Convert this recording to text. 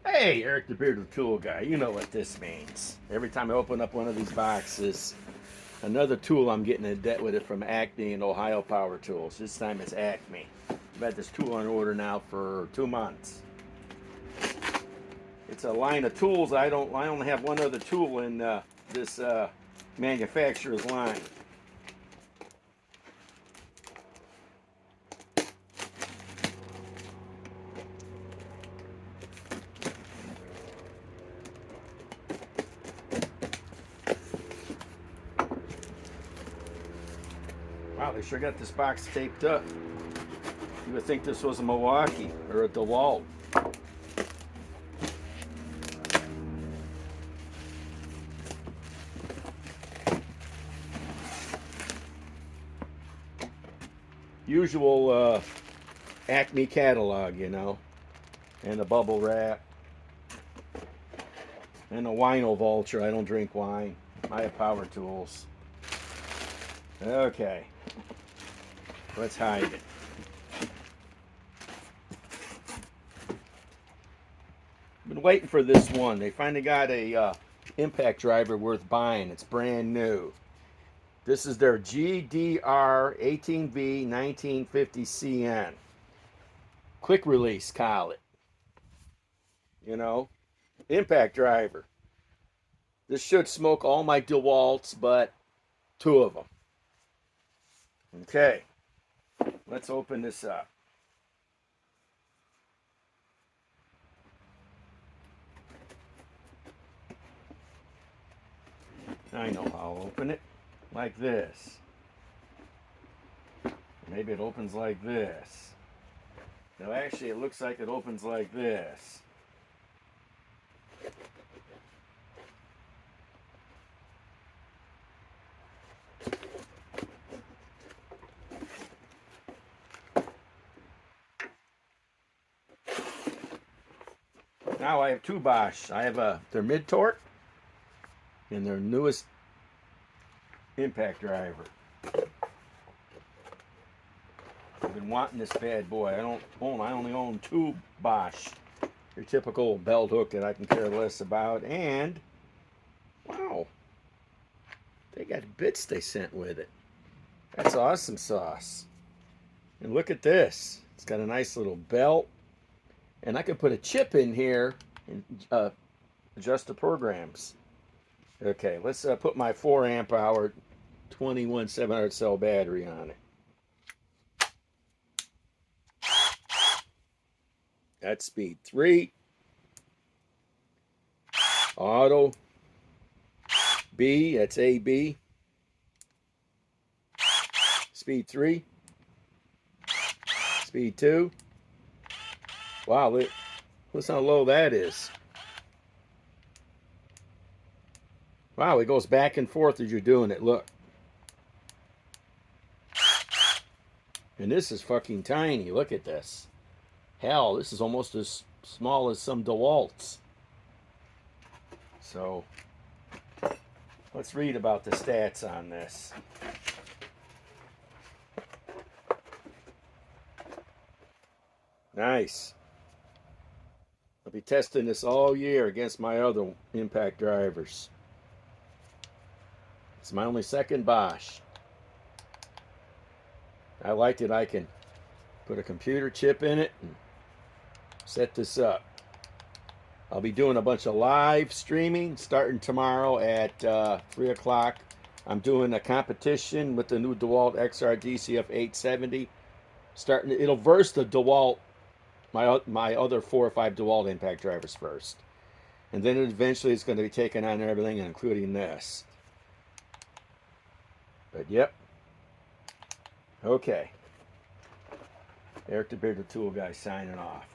Hey, Eric the Bearded Tool Guy, you know what this means. Every time I open up one of these boxes, another tool I'm getting in debt with it from Acme and Ohio Power Tools. This time it's Acme. I've had this tool on order now for 2 months. It's a line of tools. I only have one other tool in this manufacturer's line. Wow, they sure got this box taped up. You would think this was a Milwaukee or a Dewalt. Usual Acme catalog, you know, and a bubble wrap, and a wino vulture. I don't drink wine. I have power tools. Okay, let's hide it. Been waiting for this one. They finally got a impact driver worth buying. It's brand new. This is their GDR18V-1950CN. Quick release collet. You know, impact driver. This should smoke all my Dewalts, but 2 of them. Okay, let's open this up. I know how I'll open it. Like this. Maybe it opens like this. No, actually it looks like it opens like this. Now I have 2 Bosch. I have their mid-torque and their newest impact driver. I've been wanting this bad boy. I only own 2 Bosch. Your typical belt hook that I can care less about. And wow, they got bits they sent with it. That's awesome sauce. And look at this. It's got a nice little belt. And I can put a chip in here and adjust the programs. Okay, let's put my 4 amp hour 21 700 cell battery on it. That's speed 3. Auto. B, that's AB. Speed 3. Speed 2. Wow, listen how low that is. Wow, it goes back and forth as you're doing it. Look. And this is fucking tiny. Look at this. Hell, this is almost as small as some Dewalts. So, let's read about the stats on this. Nice. I'll be testing this all year against my other impact drivers. It's my only second Bosch. I like it. I can put a computer chip in it and set this up. I'll be doing a bunch of live streaming starting tomorrow at 3 o'clock. I'm doing a competition with the new Dewalt XR DCF 870. It'll verse the Dewalt, my other 4 or 5 Dewalt impact drivers first. And then eventually it's going to be taking on everything, including this. But yep. Okay. Eric the Bearded Tool Guy signing off.